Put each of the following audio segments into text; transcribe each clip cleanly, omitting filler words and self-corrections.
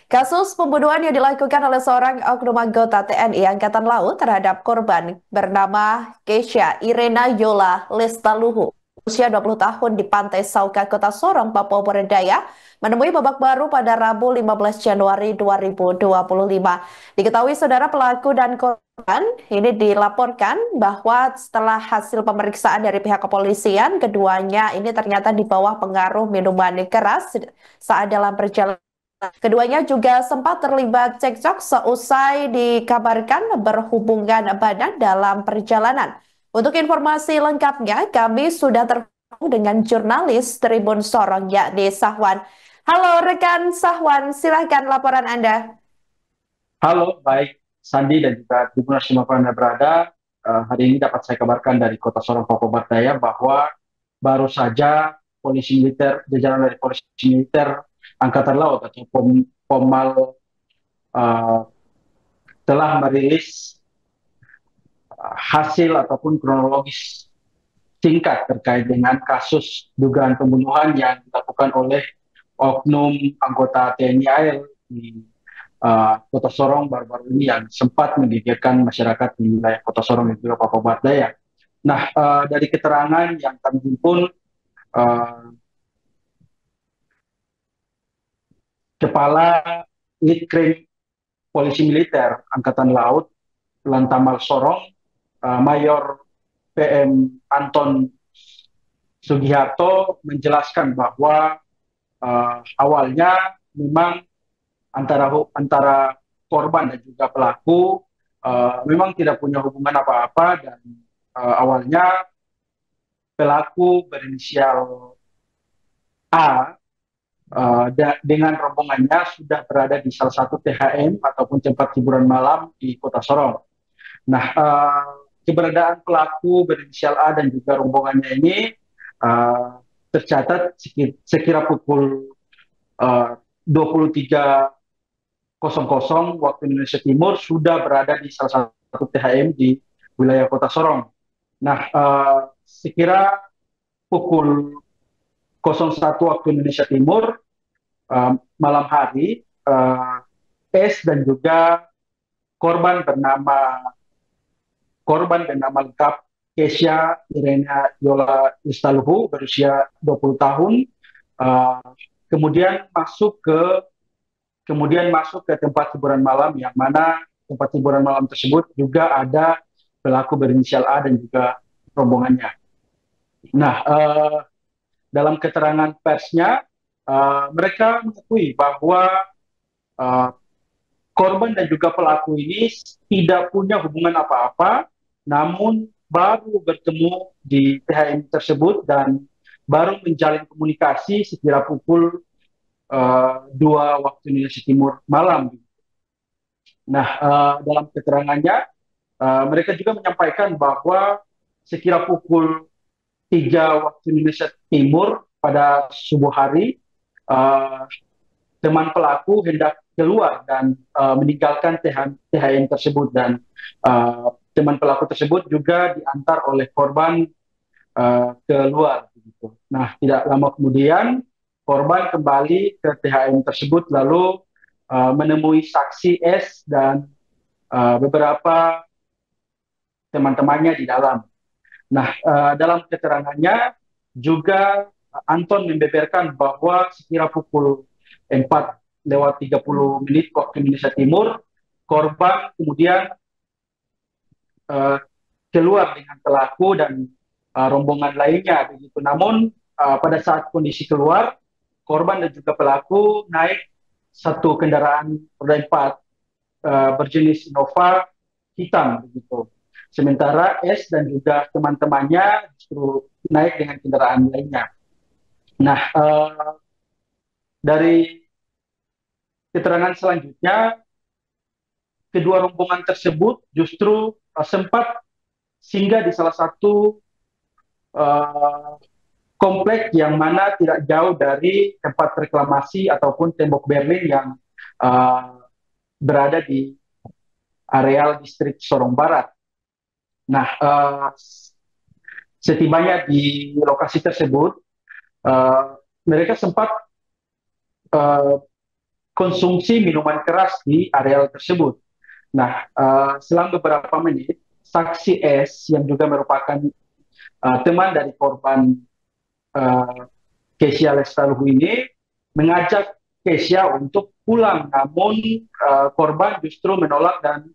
Kasus pembunuhan yang dilakukan oleh seorang oknum anggota TNI Angkatan Laut terhadap korban bernama Keisha Irena Yola Lestaluhu, usia 20 tahun di Pantai Sauka, Kota Sorong, Papua Barat menemui babak baru pada Rabu 15 Januari 2025. Diketahui saudara pelaku dan korban ini dilaporkan bahwa setelah hasil pemeriksaan dari pihak kepolisian, keduanya ini ternyata di bawah pengaruh minuman keras saat dalam perjalanan. Keduanya juga sempat terlibat cekcok seusai dikabarkan berhubungan badan dalam perjalanan. Untuk informasi lengkapnya, kami sudah terhubung dengan jurnalis Tribun Sorong, yakni Sahwan. Halo rekan Sahwan, silahkan laporan Anda. Halo, baik Sandi dan juga Tribuners dimanapun Anda berada. Hari ini dapat saya kabarkan dari Kota Sorong, Papua Barat bahwa baru saja polisi militer, jajaran dari polisi militer Angkatan Laut atau Pomal eh, telah merilis hasil ataupun kronologis singkat terkait dengan kasus dugaan pembunuhan yang dilakukan oleh oknum anggota TNI AL di Kota Sorong baru-baru ini yang sempat menggegerkan masyarakat di wilayah Kota Sorong dan juga Papua Barat Daya. Nah, dari keterangan yang kami himpun, uh, Kepala Litkrim Polisi Militer Angkatan Laut Lantamal Sorong, Mayor PM Anton Sugiharto menjelaskan bahwa awalnya memang antara korban dan juga pelaku memang tidak punya hubungan apa-apa dan awalnya pelaku berinisial A dengan rombongannya sudah berada di salah satu THM ataupun tempat hiburan malam di Kota Sorong. Nah, keberadaan pelaku berinisial A dan juga rombongannya ini uh, tercatat sekira pukul 23.00 waktu Indonesia Timur sudah berada di salah satu THM di wilayah Kota Sorong. Nah, sekira pukul 01 waktu Indonesia Timur malam hari, S dan juga korban bernama lengkap Keisha Irena Yola Istaluhu berusia 20 tahun, uh, kemudian masuk ke tempat hiburan malam yang mana tempat hiburan malam tersebut juga ada pelaku berinisial A dan juga rombongannya. Nah, dalam keterangan persnya, mereka mengakui bahwa uh, korban dan juga pelaku ini tidak punya hubungan apa-apa, namun baru bertemu di THM tersebut dan baru menjalin komunikasi sekira pukul 2 waktu Indonesia Timur malam. Nah, dalam keterangannya, mereka juga menyampaikan bahwa sekira pukul 3 waktu Indonesia Timur pada subuh hari, uh, teman pelaku hendak keluar dan meninggalkan THM tersebut dan teman pelaku tersebut juga diantar oleh korban keluar. Gitu. Nah, tidak lama kemudian korban kembali ke THM tersebut lalu menemui saksi S dan beberapa teman-temannya di dalam. Nah, dalam keterangannya juga Anton membeberkan bahwa sekira pukul 4:30 waktu Indonesia Timur, korban kemudian uh, keluar dengan pelaku dan rombongan lainnya begitu. Namun pada saat kondisi keluar, korban dan juga pelaku naik satu kendaraan roda empat berjenis Innova hitam begitu. Sementara S dan juga teman-temannya justru naik dengan kendaraan lainnya. Nah, dari keterangan selanjutnya, kedua rombongan tersebut justru sempat singgah di salah satu uh, komplek yang mana tidak jauh dari tempat reklamasi ataupun tembok Berlin yang uh, berada di areal distrik Sorong Barat. Nah, setibanya di lokasi tersebut, uh, mereka sempat uh, konsumsi minuman keras di areal tersebut. Nah, selang beberapa menit, saksi S yang juga merupakan teman dari korban Kesia Lestaluhu ini mengajak Kesia untuk pulang, namun korban justru menolak dan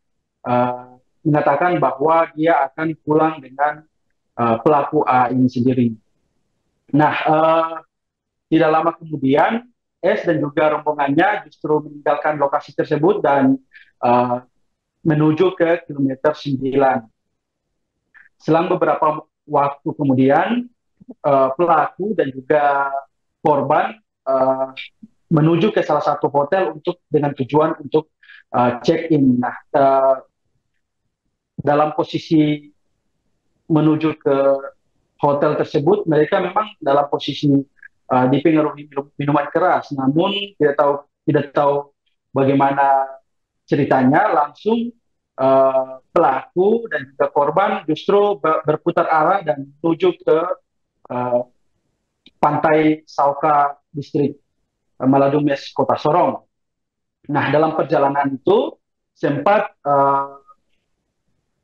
mengatakan bahwa dia akan pulang dengan pelaku A ini sendiri. Nah, tidak lama kemudian S dan juga rombongannya justru meninggalkan lokasi tersebut dan menuju ke kilometer 9. Selang beberapa waktu kemudian, pelaku dan juga korban menuju ke salah satu hotel dengan tujuan untuk check-in. Nah, dalam posisi menuju ke hotel tersebut, mereka memang dalam posisi dipengaruhi minuman keras, namun tidak tahu bagaimana ceritanya. Langsung pelaku dan juga korban justru berputar arah dan menuju ke pantai Sauka, distrik Maladumes, Kota Sorong. Nah, dalam perjalanan itu sempat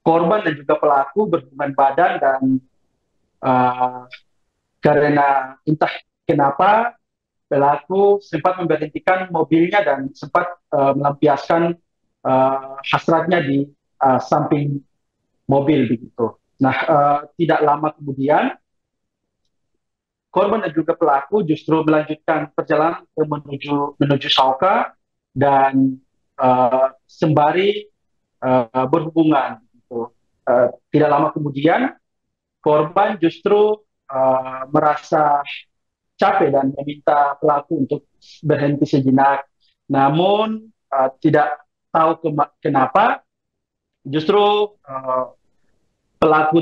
korban dan juga pelaku berhubungan badan dan karena entah kenapa pelaku sempat memberhentikan mobilnya dan sempat melampiaskan hasratnya di samping mobil begitu. Nah, tidak lama kemudian korban dan juga pelaku justru melanjutkan perjalanan menuju Sauka dan sembari berhubungan. Gitu. Tidak lama kemudian korban justru merasa capek dan meminta pelaku untuk berhenti sejenak. Namun tidak tahu kenapa justru pelaku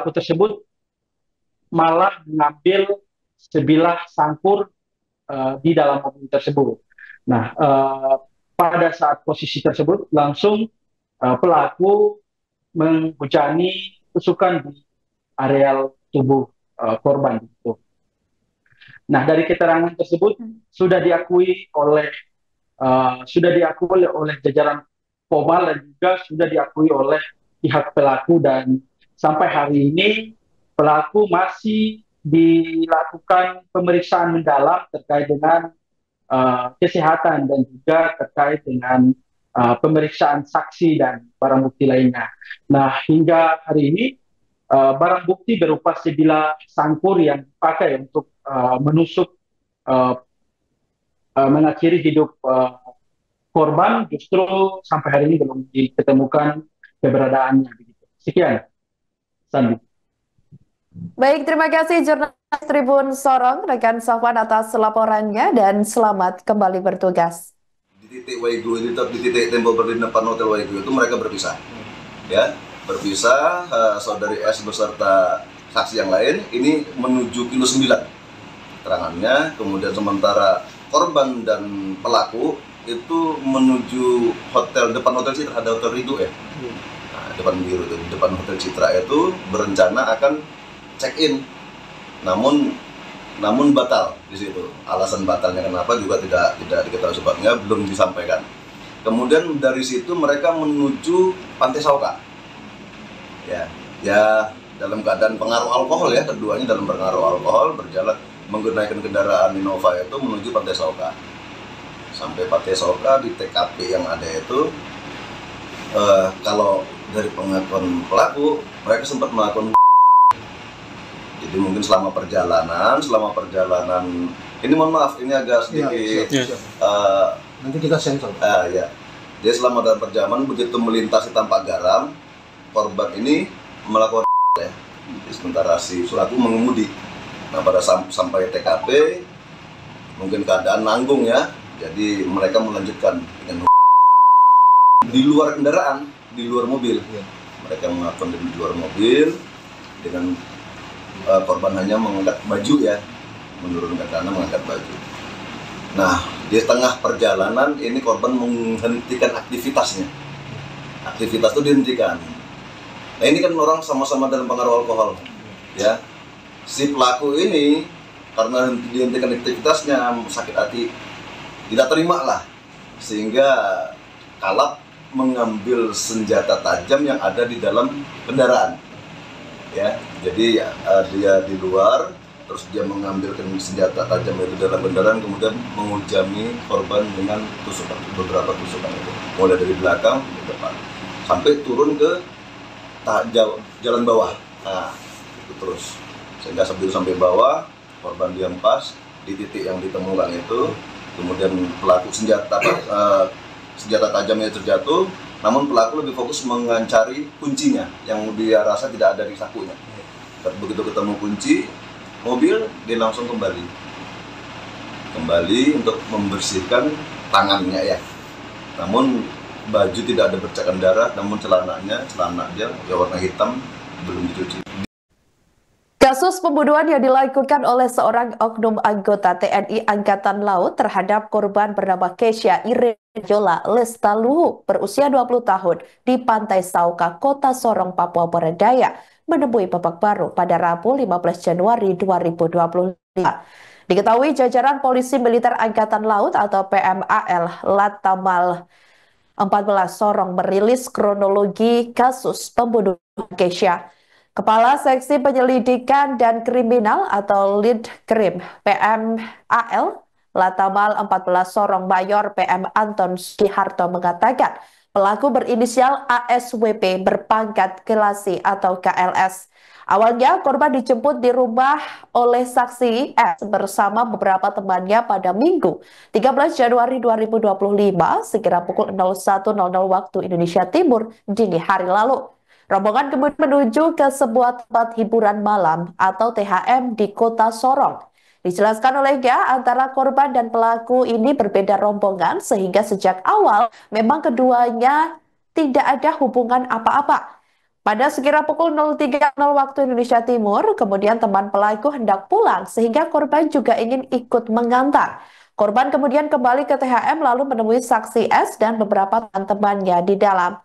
tersebut malah mengambil sebilah sangkur di dalam mobil tersebut. Nah, pada saat posisi tersebut langsung pelaku menghujani tusukan di areal tubuh korban itu. Nah, dari keterangan tersebut sudah diakui oleh jajaran Pomal dan juga sudah diakui oleh pihak pelaku, dan sampai hari ini pelaku masih dilakukan pemeriksaan mendalam terkait dengan kesehatan dan juga terkait dengan pemeriksaan saksi dan barang bukti lainnya. Nah, hingga hari ini barang bukti berupa sebilah sangkur yang dipakai untuk menusuk mengakhiri hidup korban justru sampai hari ini belum ditemukan keberadaannya. Sekian, Sandi. Baik, terima kasih jurnalis Tribun Sorong, rekan Safwan atas laporannya, dan selamat kembali bertugas. Di titik Waigu, di titik tembok berdiri depan Hotel Waigu itu mereka berpisah. Ya, berpisah, saudari S beserta saksi yang lain ini menuju kilo 9 keterangannya, kemudian sementara korban dan pelaku itu menuju depan Hotel Citra, ada Hotel Ridho ya. Nah, depan Hotel Citra itu berencana akan check-in, namun batal di situ. Alasan batalnya kenapa juga tidak diketahui sebabnya, belum disampaikan. Kemudian dari situ mereka menuju Pantai Sauka. Ya dalam keadaan pengaruh alkohol ya, keduanya dalam pengaruh alkohol berjalan menggunakan kendaraan Innova itu menuju Pantai Sauka. Sampai Pantai Sauka di TKP yang ada itu, kalau dari pengakuan pelaku mereka sempat melakukan. Jadi mungkin selama perjalanan ini mohon maaf ini agak sedikit nanti kita sensor. Ya. Jadi selama dalam perjalanan begitu melintasi Tampak Garam, korban ini melakukan ya. Jadi sementara si pelaku mengemudi. Nah, pada sampai TKP mungkin keadaan nanggung ya. Jadi mereka melanjutkan dengan di luar kendaraan, di luar mobil. Mereka melakukan di luar mobil dengan korban hanya mengangkat baju ya, menurunkan tanah mengangkat baju. Nah, di tengah perjalanan ini korban menghentikan aktivitasnya. Aktivitas itu dihentikan. Nah, ini kan orang sama-sama dalam pengaruh alkohol, ya. Si pelaku ini karena dihentikan aktivitasnya sakit hati, tidak terima lah, sehingga kalap mengambil senjata tajam yang ada di dalam kendaraan. Ya, jadi dia di luar, terus dia mengambil senjata tajam itu dalam kendaraan, kemudian menghujami korban dengan tusukan, beberapa tusukan itu, mulai dari belakang ke depan, sampai turun ke jalan bawah. Nah, itu terus, sehingga sampai bawah, korban dihempas di titik yang ditemukan itu, kemudian pelaku senjata tajamnya terjatuh, namun pelaku lebih fokus mencari kuncinya yang dia rasa tidak ada di sakunya. Begitu ketemu kunci mobil, dia langsung kembali untuk membersihkan tangannya ya. Namun baju tidak ada bercakan darah, namun celana dia warna hitam, belum dicuci. Kasus pembunuhan yang dilakukan oleh seorang oknum anggota TNI Angkatan Laut terhadap korban bernama Keisha Irena Yola Lestaluhu berusia 20 tahun di Pantai Sauka, Kota Sorong, Papua Barat Daya menemui babak baru pada Rabu 15 Januari 2025. Diketahui jajaran Polisi Militer Angkatan Laut atau PMAL Latamal 14 Sorong merilis kronologi kasus pembunuhan Keisha. Kepala Seksi Penyelidikan dan Kriminal atau Lead Krim PMAL Latamal 14 Sorong Mayor PM Anton Sugiharto mengatakan pelaku berinisial ASWP berpangkat Kelasi atau KLS. Awalnya korban dijemput di rumah oleh saksi S bersama beberapa temannya pada Minggu 13 Januari 2025 sekira pukul 01.00 waktu Indonesia Timur dini hari lalu. Rombongan kemudian menuju ke sebuah tempat hiburan malam atau THM di Kota Sorong. Dijelaskan olehnya, antara korban dan pelaku ini berbeda rombongan sehingga sejak awal memang keduanya tidak ada hubungan apa-apa. Pada sekira pukul 03.00 waktu Indonesia Timur, kemudian teman pelaku hendak pulang sehingga korban juga ingin ikut mengantar. Korban kemudian kembali ke THM lalu menemui saksi S dan beberapa teman-temannya di dalam.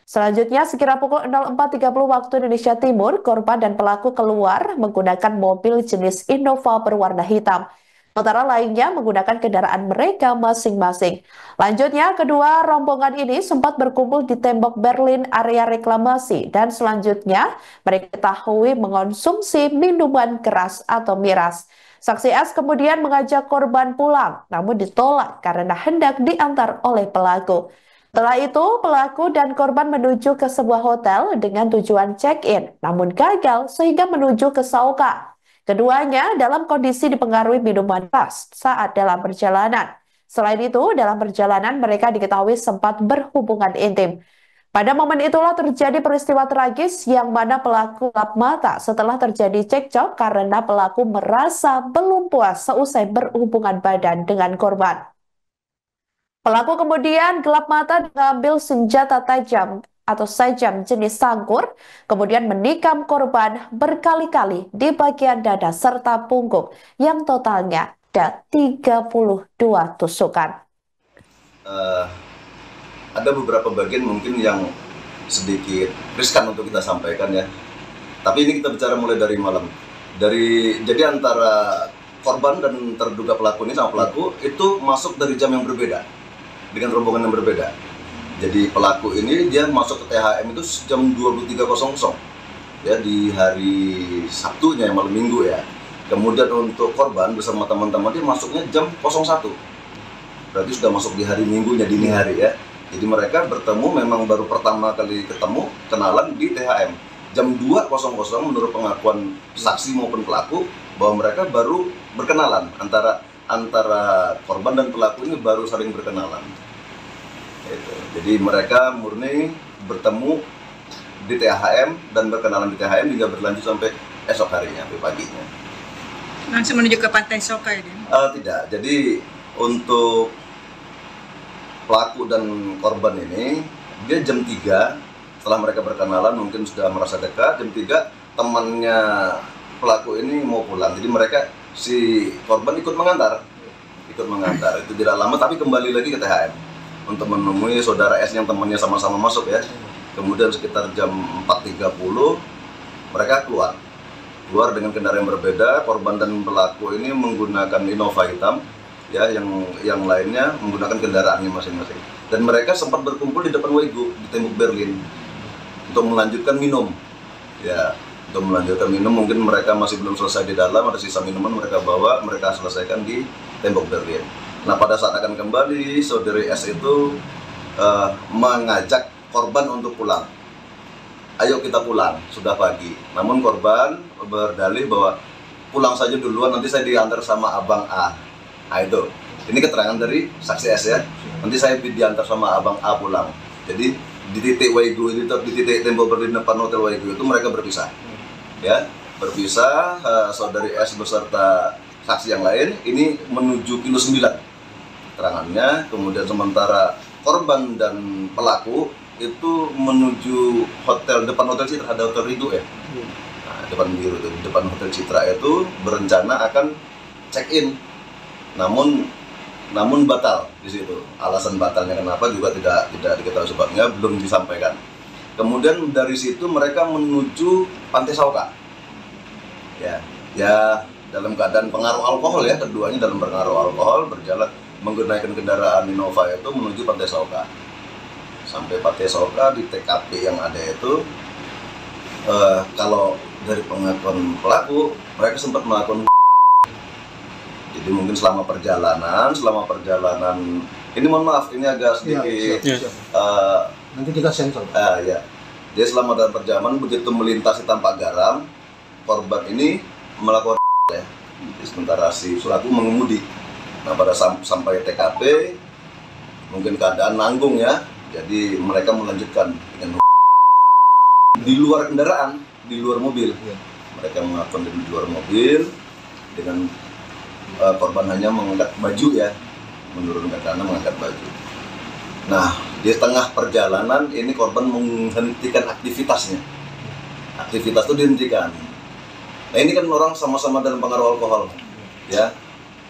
Selanjutnya, sekira pukul 04.30 waktu Indonesia Timur, korban dan pelaku keluar menggunakan mobil jenis Innova berwarna hitam. Sementara lainnya menggunakan kendaraan mereka masing-masing. Lanjutnya, kedua rombongan ini sempat berkumpul di tembok Berlin area reklamasi dan selanjutnya mereka diketahui mengonsumsi minuman keras atau miras. Saksi S kemudian mengajak korban pulang, namun ditolak karena hendak diantar oleh pelaku. Setelah itu, pelaku dan korban menuju ke sebuah hotel dengan tujuan check-in, namun gagal sehingga menuju ke Sauka. Keduanya dalam kondisi dipengaruhi minuman keras saat dalam perjalanan. Selain itu, dalam perjalanan mereka diketahui sempat berhubungan intim. Pada momen itulah terjadi peristiwa tragis yang mana pelaku gelap mata setelah terjadi cekcok karena pelaku merasa belum puas seusai berhubungan badan dengan korban. Pelaku kemudian gelap mata mengambil senjata tajam atau sajam jenis sangkur, kemudian menikam korban berkali-kali di bagian dada serta punggung yang totalnya ada 32 tusukan. Ada beberapa bagian mungkin yang sedikit riskan untuk kita sampaikan ya. Tapi ini kita bicara mulai dari malam. Jadi antara korban dan terduga pelaku ini sama pelaku itu masuk dari jam yang berbeda. Dengan rombongan yang berbeda. Jadi pelaku ini dia masuk ke THM itu jam 23.00 ya di hari Sabtunya malam Minggu ya. Kemudian untuk korban bersama teman-teman dia masuknya jam 01. Berarti sudah masuk di hari Minggunya dini hari ya. Jadi mereka bertemu memang baru pertama kali ketemu kenalan di THM jam 2.00 menurut pengakuan saksi maupun pelaku bahwa mereka baru berkenalan antara korban dan pelaku ini baru saling berkenalan. Jadi mereka murni bertemu di THM dan berkenalan di THM hingga berlanjut sampai esok harinya, sampai paginya. Langsung menuju ke Pantai Sauka ya? Tidak, jadi untuk pelaku dan korban ini, dia jam 3 setelah mereka berkenalan mungkin sudah merasa dekat, jam 3 temannya pelaku ini mau pulang. Jadi mereka, si korban ikut mengantar, itu tidak lama tapi kembali lagi ke THM untuk menemui saudara S yang temannya sama-sama masuk ya. Kemudian sekitar jam 4.30 mereka keluar dengan kendaraan yang berbeda. Korban dan pelaku ini menggunakan Innova hitam ya, yang lainnya menggunakan kendaraannya masing-masing. Dan mereka sempat berkumpul di depan Waigo di tembok Berlin untuk melanjutkan minum. Ya, untuk melanjutkan minum, mungkin mereka masih belum selesai di dalam, ada sisa minuman mereka bawa, mereka selesaikan di tembok Berlin. Nah, pada saat akan kembali, saudari S itu mengajak korban untuk pulang. Ayo kita pulang, sudah pagi. Namun korban berdalih bahwa pulang saja duluan, nanti saya diantar sama Abang A. Nah, itu. Ini keterangan dari saksi S ya. Nanti saya diantar sama Abang A pulang. Jadi di titik Waigo ini, di titik tembok Berlin depan Hotel Waigo itu mereka berpisah. Ya, berpisah. Saudari S beserta saksi yang lain ini menuju kilo 9 keterangannya. Kemudian sementara korban dan pelaku itu menuju depan Hotel Citra, ada Hotel Ridho ya. Nah, depan Hotel Citra itu berencana akan check in. Namun batal di situ. Alasan batalnya kenapa juga tidak diketahui sebabnya, belum disampaikan. Kemudian dari situ mereka menuju Pantai Sauka. Ya dalam keadaan pengaruh alkohol ya, keduanya dalam pengaruh alkohol berjalan menggunakan kendaraan Innova itu menuju Pantai Sauka. Sampai Pantai Sauka di TKP yang ada itu, kalau dari pengakuan pelaku mereka sempat melakukan. Jadi mungkin selama perjalanan ini mohon maaf ini agak sedikit nanti kita sensor. Ya. Dia selama dalam perjalanan begitu melintasi Tampak Garam, korban ini melakukan ya. Sementara si pelaku mengemudi. Nah, pada sampai TKP mungkin keadaan nanggung ya. Jadi mereka melanjutkan dengan di luar kendaraan, di luar mobil. Mereka melakukan di luar mobil dengan korban hanya mengangkat baju ya, menurunkan tanah mengangkat baju. Nah, di tengah perjalanan ini korban menghentikan aktivitasnya. Aktivitas itu dihentikan. Nah, ini kan orang sama-sama dalam pengaruh alkohol, ya.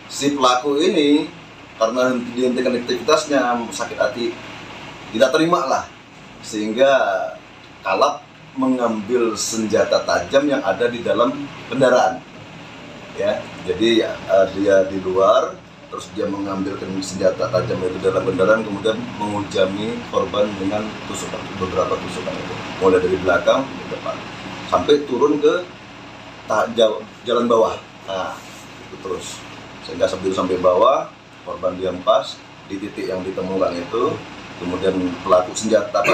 Si pelaku ini karena dihentikan aktivitasnya sakit hati, tidak terima lah, sehingga kalap mengambil senjata tajam yang ada di dalam kendaraan. Ya, jadi dia di luar, terus dia mengambil senjata tajam itu dalam kendaraan, kemudian menghujami korban dengan tusukan, beberapa tusukan itu, mulai dari belakang ke depan, sampai turun ke jalan bawah. Nah, itu terus, sehingga sampai bawah, korban dihempas di titik yang ditemukan itu, kemudian pelaku senjata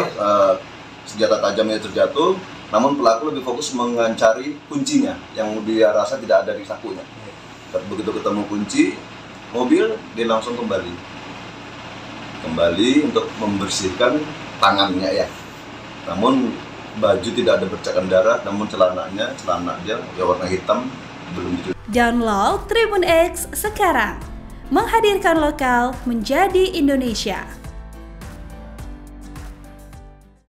tajamnya terjatuh. Namun pelaku lebih fokus mencari kuncinya yang dia rasa tidak ada di sakunya. Begitu ketemu kunci mobil, dia langsung kembali untuk membersihkan tangannya ya. Namun baju tidak ada bercakan darah, namun celana dia warna hitam belum dicuci. Download Tribun X sekarang, menghadirkan lokal menjadi Indonesia.